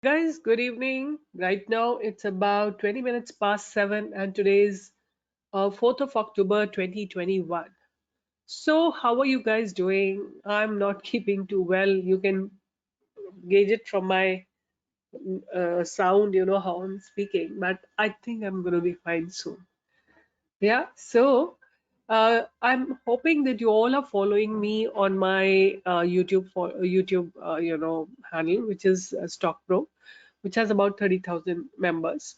Guys, good evening. Right now it's about 20 minutes past 7 and today's 4th of October 2021. So how are you guys doing? I'm not keeping too well. You can gauge it from my sound, you know how I'm speaking, but I think I'm going to be fine soon. Yeah, so I'm hoping that you all are following me on my YouTube handle, which is stockpro, which has about 30,000 members,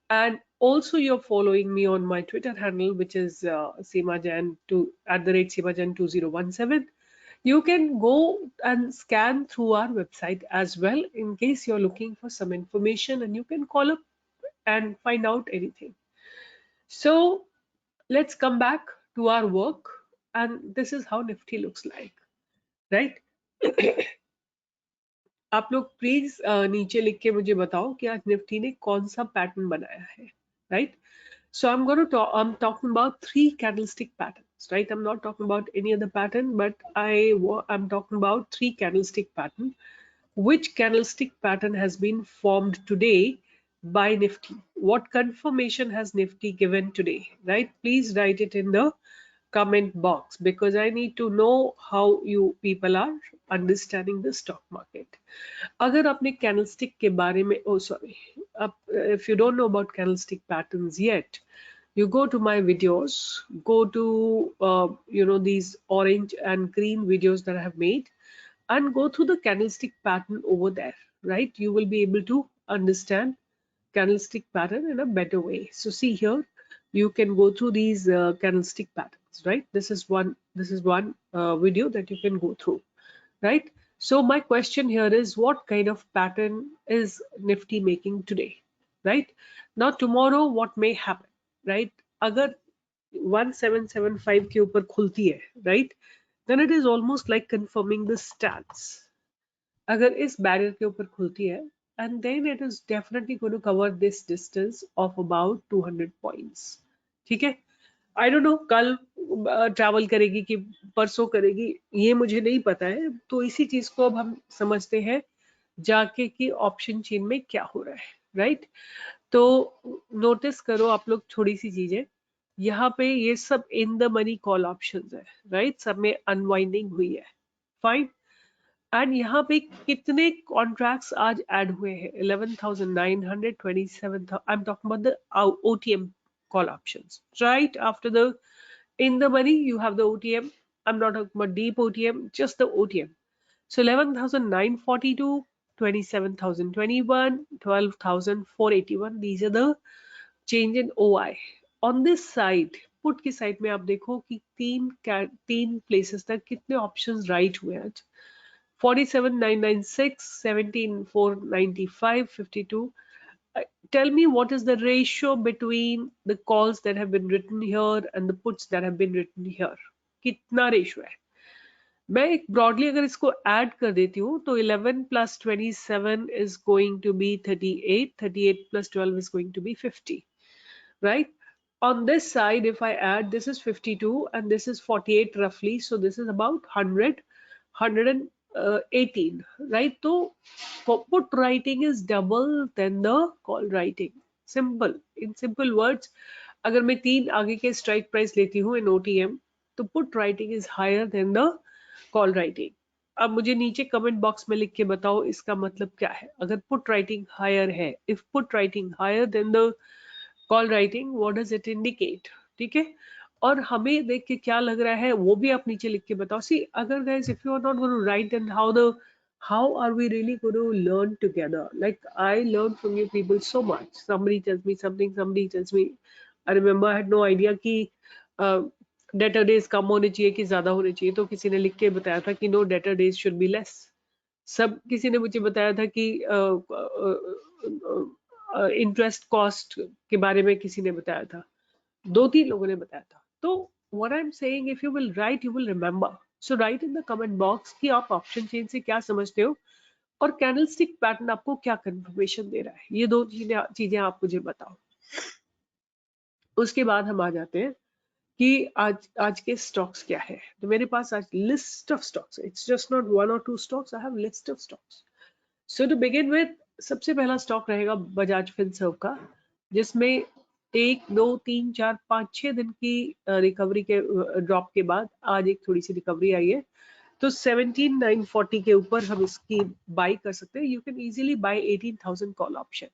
and also you're following me on my Twitter handle, which is @SeemaJain2 @SeemaJain2017. You can go and scan through our website as well in case you're looking for some information, and you can call up and find out anything. So let's come back to our work, and this is how Nifty looks like, right? आप लोग please नीचे लिख के मुझे बताओ कि आज Nifty ने कौन सा पैटर्न बनाया है, right? So I'm talking about three candlestick patterns, right? I'm not talking about any other pattern, but I'm talking about three candlestick pattern. Which candlestick pattern has been formed today by Nifty? What confirmation has Nifty given today, right? Please write it in the comment box because I need to know how you people are understanding the stock market. अगर आपने candlestick के बारे में if you don't know about candlestick patterns yet, you go to my videos, go to these orange and green videos that I have made, and go through the candlestick pattern over there, right? You will be able to understand candlestick pattern in a better way. So see here, you can go through these candlestick patterns, right? This is one video that you can go through, right? So my question here is, what kind of pattern is Nifty making today, right? Now tomorrow what may happen, right? अगर 1775 के ऊपर खुलती है, right? Then it is almost like confirming the stance. अगर इस barrier के ऊपर खुलती है, and then it is definitely going to cover this distance of about 200 points. ठीक है? I don't know कल ट्रैवल करेगी कि परसों करेगी, ये मुझे नहीं पता है. तो इसी चीज को अब हम समझते हैं जाके कि ऑप्शन चेन में क्या हो रहा है, राइट? तो नोटिस करो आप लोग थोड़ी सी चीजें. यहाँ पे ये सब in the money call options है, राइट? सब में अनवाइंडिंग हुई है, फाइन. एंड यहाँ पे कितने कॉन्ट्रैक्ट्स आज ऐड हुए हैं? 11,927. I am talking about the OTM call options. Right after the in the money, you have the OTM. I'm not talking about deep OTM, just the OTM. So 11,942, 27,021, 12,481. These are the change in OI. On this side, put की side में आप देखो कि तीन places तक कितने options right हुए आज. 47,996, 17,495, 52. Tell me what is the ratio between the calls that have been written here and the puts that have been written here. कितना रेशियो है? मैं एक ब्रॉडली अगर इसको ऐड कर देती हूँ तो 11 plus 27 is going to be 38, 38 plus 12 is going to be 50, right? On this side, if I add, this is 52 and this is 48 roughly, so this is about 100, 118, right? So put writing is double than the call writing. Simple. In simple words, अगर मैं 3 आगे के strike price लेती हूँ in OTM, तो put writing is higher than the call writing. अब मुझे नीचे कमेंट बॉक्स में लिख के बताओ इसका मतलब क्या है. अगर पुट राइटिंग हायर है, if put writing higher then the call writing, what does it indicate? ठीक है, और हमें देख के क्या लग रहा है वो भी आप नीचे लिख के बताओ. सी अगर guys if you are not going to write, then how are we really going to learn together? Like I learn from you people so much. Somebody tells me something, somebody tells me. I remember I had no idea कि debtor days कम होने चाहिए कि ज्यादा होने चाहिए, तो किसी ने लिख के बताया था कि no, data days should be less. किसी ने मुझे बताया था कि इंटरेस्ट कॉस्ट के बारे में किसी ने बताया था, 2-3 लोगों ने बताया था. तो what I am saying, if you will write you will remember. So right in the comment box कि आप ऑप्शन चेन से क्या समझते हो और कैंडलस्टिक पैटर्न आपको क्या कंफर्मेशन दे रहा है. ये दो चीजें आप मुझे बताओ. उसके बाद हम आ जाते हैं कि आज के स्टॉक्स क्या है. तो मेरे पास आज लिस्ट ऑफ स्टॉक्स है. It's just not 1 or 2 stocks, I have list of stocks. So to begin with, सबसे पहला स्टॉक रहेगा बजाज फिनसर्व का, जिसमें 1 2 3 4 5 6 दिन की रिकवरी के ड्रॉप के बाद आज एक थोड़ी सी रिकवरी आई है, तो 17,940 के ऊपर हम इसकी बाई कर सकते हैं। You can easily buy 18,000 call option,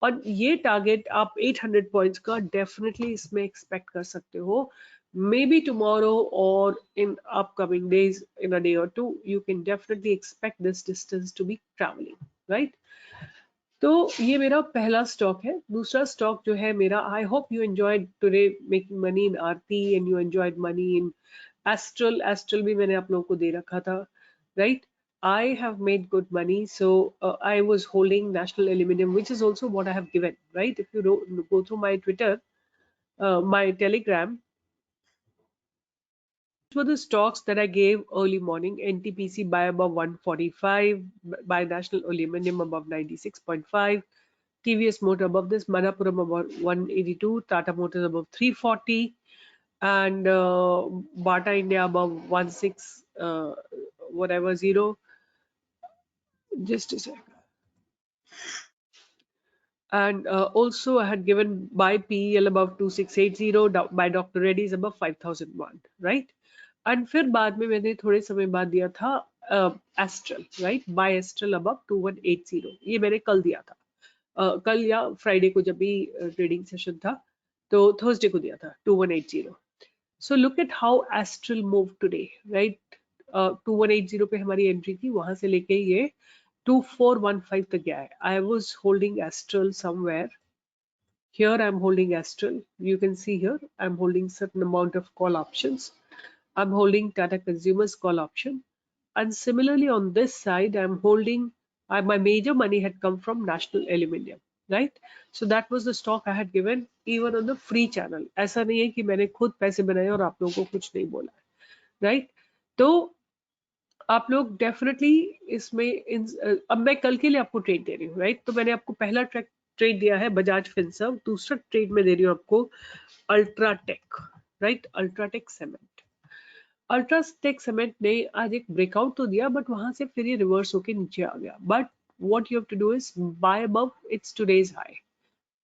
और ये टारगेट आप 800 पॉइंट्स का डेफिनेटली इसमें एक्सपेक्ट कर सकते हो। May be tomorrow or in upcoming days, in a day or two, you can definitely expect this distance to be travelling, right. तो ये मेरा पहला स्टॉक है। दूसरा स्टॉक जो है मेरा, I hope you enjoyed today making money in Aarti and you enjoyed money in astral. Astral भी मैंने आप लोगों को दे रखा था, right. I have made good money, so I was holding National Aluminium, which is also what I have given, right? If you go through my Twitter, my Telegram, these were the stocks that I gave early morning. NTPC buy above 145, by National Aluminium above 96.5, TVS Motor above this, Manappuram above 182, Tata Motors above 340, and Bata India above 16 whatever 0. Just a sec. And also I had given by PEL above 2680, by Dr. Reddy's above 5001, right? And फिर बाद में मैंने थोड़े समय बाद दिया था Astral, right, buy Astral above 2180। ये मैंने कल दिया था, कल या फ्राइडे को जब भी ट्रेडिंग सेशन था, तो थर्सडे को दिया था 2180। So look at how astral move today, right. 2180 पे हमारी एंट्री थी, वहां से लेके ये 2415 तक गया है। I was holding Astral somewhere. Here I'm holding Astral. You can see here I'm holding certain amount of call options. I'm holding Tata Consumers call option. And similarly on this side, I'm holding, my major money had come from National Aluminium, right? So that was the stock I had given even on the free channel. ऐसा नहीं है कि मैंने खुद पैसे बनाए और आप लोगों को कुछ नहीं बोला, right? तो आप लोग डेफिनेटली इसमें अब मैं कल के लिए आपको ट्रेड दे रही हूँ, राइट। तो मैंने आपको पहला ट्रेड दिया है बजाज फिनसर्व, दूसरा ट्रेड में दे रही हूँ आपको UltraTech, right, UltraTech cement. UltraTech cement ने आज एक ब्रेकआउट तो दिया, बट वहां से फिर ये रिवर्स होके नीचे आ गया। But what you have to do is buy above its today's high,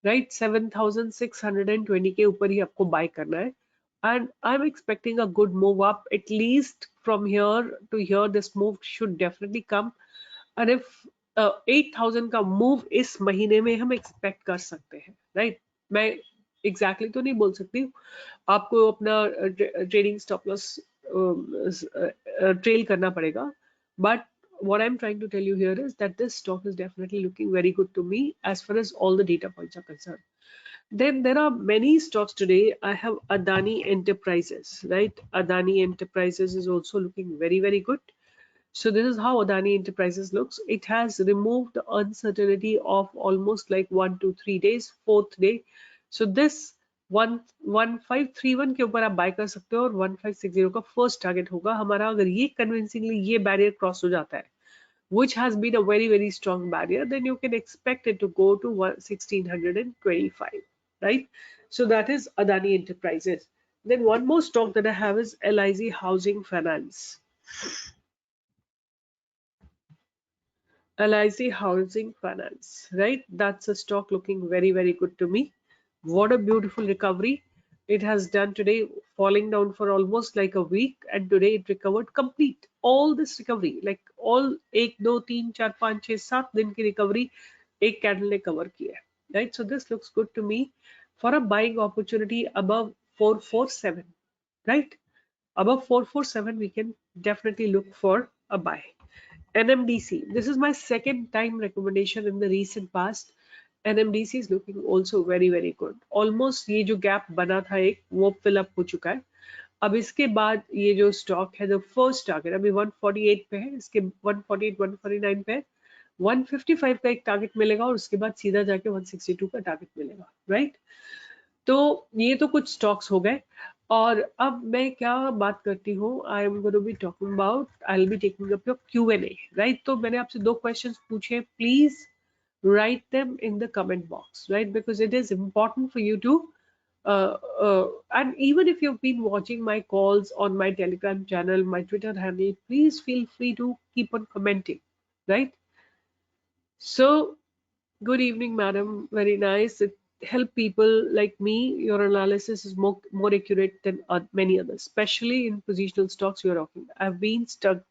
right. 7,620 के ऊपर ही आपको बाय करना है, and I'm expecting a good move up, at least from here to here. This move should definitely come, and if 8,000 का move इस महीने में हम एक्सपेक्ट कर सकते हैं, राइट। मैं एग्जैक्टली तो नहीं बोल सकती हूँ, आपको अपना ट्रेडिंग स्टॉप लॉस ट्रेल करना पड़ेगा, but what I'm trying to tell you here is that this stock is definitely looking very good to me as far as all the data points are concerned. Then there are many stocks today. I have Adani Enterprises, right? Adani Enterprises is also looking very, very good. So this is how Adani Enterprises looks. It has removed the uncertainty of almost like 1 to 3 days, fourth day. So this 1531 के ऊपर आप bye कर सकते हो, और 1560 का first target होगा हमारा। अगर ये कन्विंसिंगली ये बैरियर क्रॉस हो जाता है, which has been a very, very strong barrier, then you can expect it to go to 1625, right? So that is Adani Enterprises. Then one more stock that I have is LIC Housing Finance. LIC Housing Finance, right? That's a stock looking very, very good to me. What a beautiful recovery it has done today, falling down for almost like a week, and today it recovered complete all this recovery, like all 1 2 3 4 5 6 7 दिन की recovery एक candle ने cover किया है, right? So this looks good to me for a buying opportunity above 447, right? Above 447 we can definitely look for a buy. NMDC, this is my second time recommendation in the recent past. NMDC is looking also very, very good. Almost ये जो gap बना था एक, वो fill up हो चुका है। अब इसके बाद ये जो स्टॉक है, द फर्स्ट टारगेट अभी 148 पे है, इसके 148 149 पे है, 155 का एक टारगेट मिलेगा, और उसके बाद सीधा जाके 162 का टारगेट मिलेगा, राइट। तो ये तो कुछ स्टॉक्स हो गए, और अब मैं क्या बात करती हूँ, I am going to be talking about, I will be taking up your Q&A, right. तो मैंने आपसे 2 क्वेश्चंस पूछे, please write them in the comment box, right? Because it is important for you to and even if you've been watching my calls on my Telegram channel, my Twitter handle, please feel free to keep on commenting, right? So, good evening, madam. Very nice. It help people like me. Your analysis is more accurate than many others, especially in positional stocks you are talking. I've been stuck.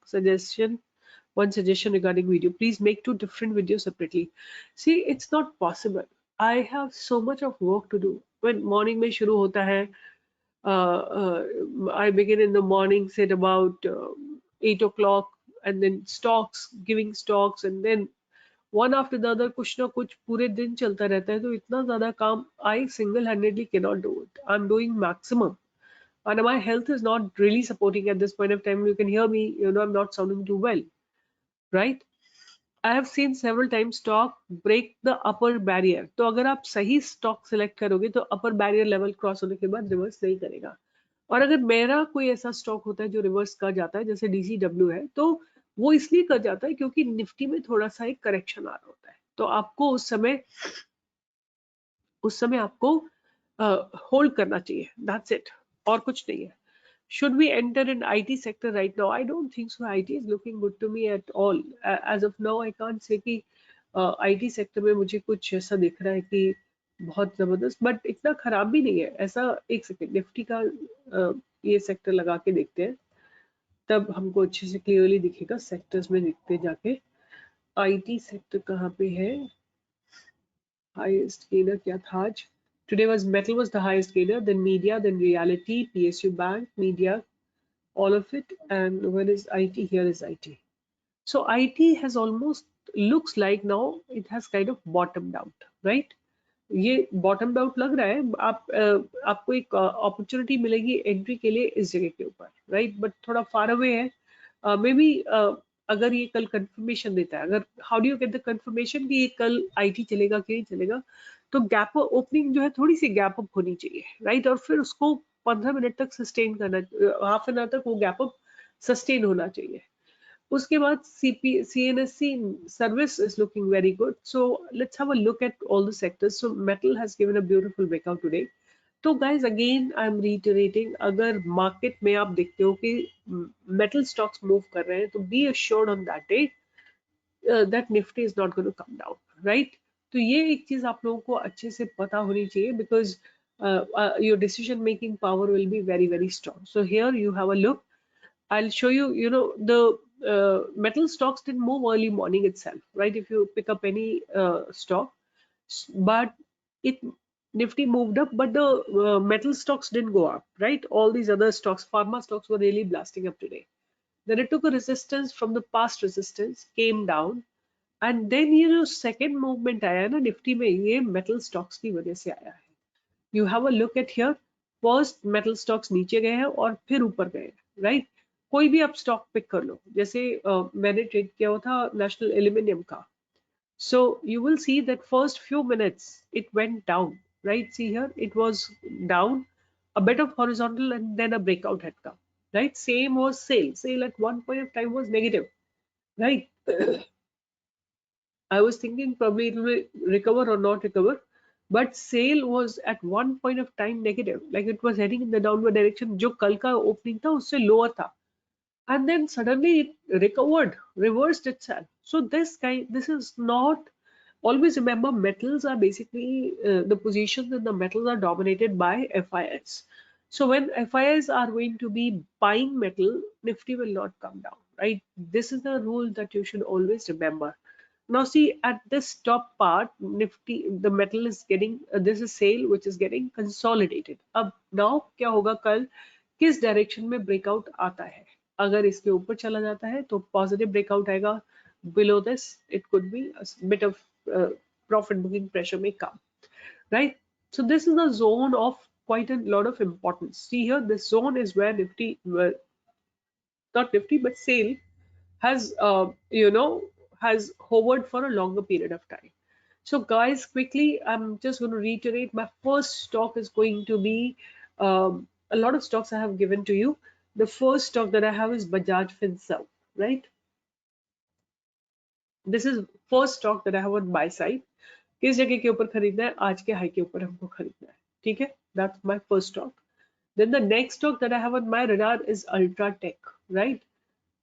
One suggestion regarding video. Please make 2 different videos separately. See, it's not possible. I have so much of work to do. When morning में शुरू होता है, I begin in the morning, at about 8 o'clock, and then stocks, giving stocks, and then one after the other कुछ ना कुछ पूरे दिन चलता रहता है, तो इतना ज्यादा काम I single-handedly cannot do it. I'm doing maximum, and my health is not really supporting at this point of time. You can hear me, I'm not sounding too well, right? I have seen several times stock break the upper barrier. तो अगर आप सही stock select करोगे तो अपर barrier level cross होने के बाद reverse नहीं करेगा. और अगर मेरा कोई ऐसा स्टॉक होता है जो रिवर्स कर जाता है, जैसे DCW है, तो वो इसलिए कर जाता है क्योंकि निफ्टी में थोड़ा सा एक करेक्शन आ रहा होता है. तो आपको उस समय आपको होल्ड करना चाहिए. दैट्स इट, और कुछ नहीं है. Should we enter in IT sector right now? I don't think so. IT is looking good to me at all. As of now, I can't say कि IT sector में मुझे कुछ ऐसा दिख रहा है कि बहुत जबरदस्त, बट इतना खराब भी नहीं है ऐसा. एक सेकेंड, निफ्टी का ये सेक्टर लगा के देखते हैं, तब हमको अच्छे से क्लियरली दिखेगा. सेक्टर्स में दिखते जाके IT सेक्टर कहाँ पे है. Highest gainer क्या था आज? Today was metal was the highest gainer, then media, then reality, PSU bank, media, all of it. And where is IT? Here is IT. So IT has almost looks like now it has kind of bottomed out, right? ये bottomed out लग रहा है. आपको एक opportunity मिलेगी entry के लिए इस जगह के ऊपर, right? बट थोड़ा फार अवे है. मे बी अगर ये कल कंफर्मेशन देता है, अगर how do you get the confirmation कि ये कल IT चलेगा कि नहीं चलेगा, तो गैप ओपनिंग जो है थोड़ी सी गैप अप होनी चाहिए, राइट? और फिर उसको 15 मिनट तक सस्टेन करना, हाफ एन आवर तक वो गैप अप सस्टेन होना चाहिए. उसके बाद CNSC service is looking very good. So let's have a look at all the sectors. So metal has given a beautiful breakout today. तो guys again I am reiterating, अगर market में आप देखते हो कि metal stocks move कर रहे हैं, तो be assured on that day that Nifty is not going to come down, right? तो ये एक चीज आप लोगों को अच्छे से पता होनी चाहिए, because your decision making power will be very very strong. So here you have a look. I'll show you, the metal stocks didn't move early morning itself, right? If you pick up any stock, but it Nifty moved up, but the metal stocks didn't go up, right? All these other stocks, pharma stocks, were really blasting up today. Then it took a resistance from the past resistance, came down, and then second movement आया ना Nifty में, ये metal stocks की वजह से आया है. You have a look at here. First metal stocks नीचे गए हैं और फिर ऊपर गए, right? कोई भी आप स्टॉक पिक कर लो, जैसे मैंने ट्रेड किया हुआ था नेशनल एल्यूमिनियम का. So you will see that first few minutes it went down, right? See here, it was down, a bit of horizontal, and then a breakout had come, right? Same was sale at one point of time was negative, right? I was thinking probably it will recover or not recover, but sale was at one point of time negative, like it was heading in the downward direction. जो कल का opening था उससे lower था, and then suddenly it recovered, reversed itself. So this is not. Always remember, metals are basically the positions in the metals are dominated by FIS. So when FIS are going to be buying metal, Nifty will not come down, right? This is the rule that you should always remember. Now see, at this top part, Nifty, the metal is getting, this is sale which is getting consolidated. अब now क्या होगा कल, किस direction में breakout आता है? अगर इसके ऊपर चला जाता है तो पॉजिटिव ब्रेकआउट आएगा. Below this it could be a bit of profit booking pressure may come, right? So this is the zone of quite a lot of importance. See here, this zone is where Nifty, not Nifty but sale has has hovered for a longer period of time. So guys, quickly, I'm just going to reiterate, my first stock is going to be a lot of stocks I have given to you. The first stock that I have is Bajaj Finserv, right? This is first stock that I have on buy side. किस जगह के ऊपर खरीदना है? आज के high के ऊपर हमको खरीदना है, ठीक है? That's my first stock. Then the next stock that I have on my radar is Ultratech, right?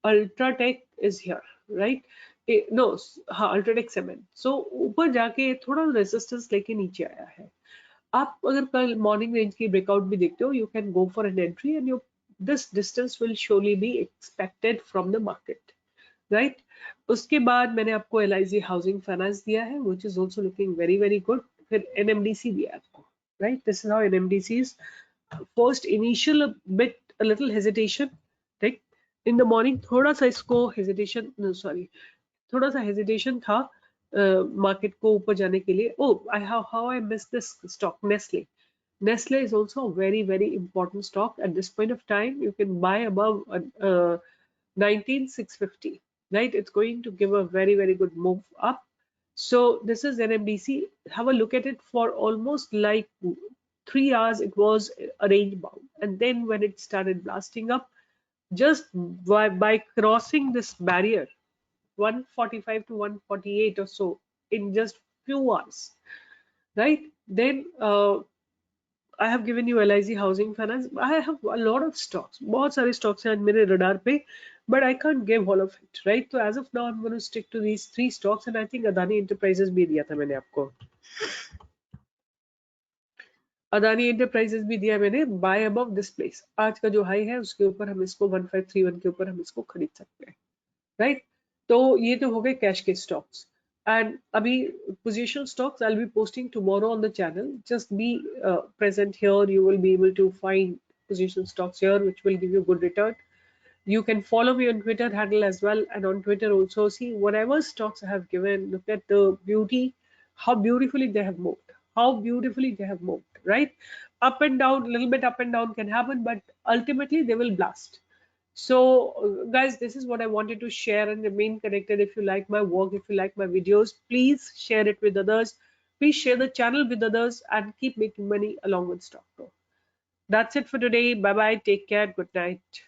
Ultratech is here, right? No, हाँ, अल्ट्राटेक सीमेंट। सो ऊपर जाके थोड़ा रेजिस्टेंस लेके नीचे आया है। आप अगर कल मॉर्निंग रेंज की ब्रेकआउट भी देखते हो, you can go for an entry and you this distance will surely be expected from the market, right. उसके बाद मैंने आपको LIC हाउसिंग फाइनेंस दिया है, which is also looking very very good. फिर NMDC दिया है आपको, right. This is how NMDCs first initial bit a little hesitation, ठीक। इन द मॉर्निंग थोड़ा सा इसको हेजिटेशन, सॉरी, थोड़ा सा हेजिटेशन था मार्केट को ऊपर जाने के लिए। Oh, I have how I miss this stock, Nestle. Nestle is also a very, very important stock. At this point of time, you can buy above 19,650, right? It's going to give a very, very good move up. So this is NMDC. Have a look at it. For almost like 3 hours, it was a range bound. And then when it started blasting up, just by crossing this barrier, 145 to 148 or so in just few hours, right? Then I have given you LIC housing finance. I have a lot of stocks. बहुत सारे stocks हैं आज मेरे radar पे, but I can't give all of it, right? So as of now, I'm going to stick to these 3 stocks, and I think Adani Enterprises भी दिया था मैंने आपको. अदानी एंटरप्राइजेस भी दिया मैंने, बाय अबव दिस प्लेस। आज का जो हाई है उसके ऊपर हम इसको 1531 के ऊपर हम इसको खरीद सकते हैं, राइट। तो ये तो हो गए कैश के स्टॉक्स। एंड अभी positional stocks I will B posting tomorrow on the channel, just be present here. You will be able to find positional stocks here which will give you good return. You can follow me on Twitter handle as well, and on Twitter also. See whatever stocks I have given, look at the beauty, how beautifully they have moved, how beautifully they have moved, right? Up and down, little bit up and down can happen, but ultimately they will blast. So guys, this is what I wanted to share, and remain connected. If you like my work, if you like my videos, please share it with others. Please share the channel with others and keep making money along with stock. That's it for today. Bye bye, take care, good night.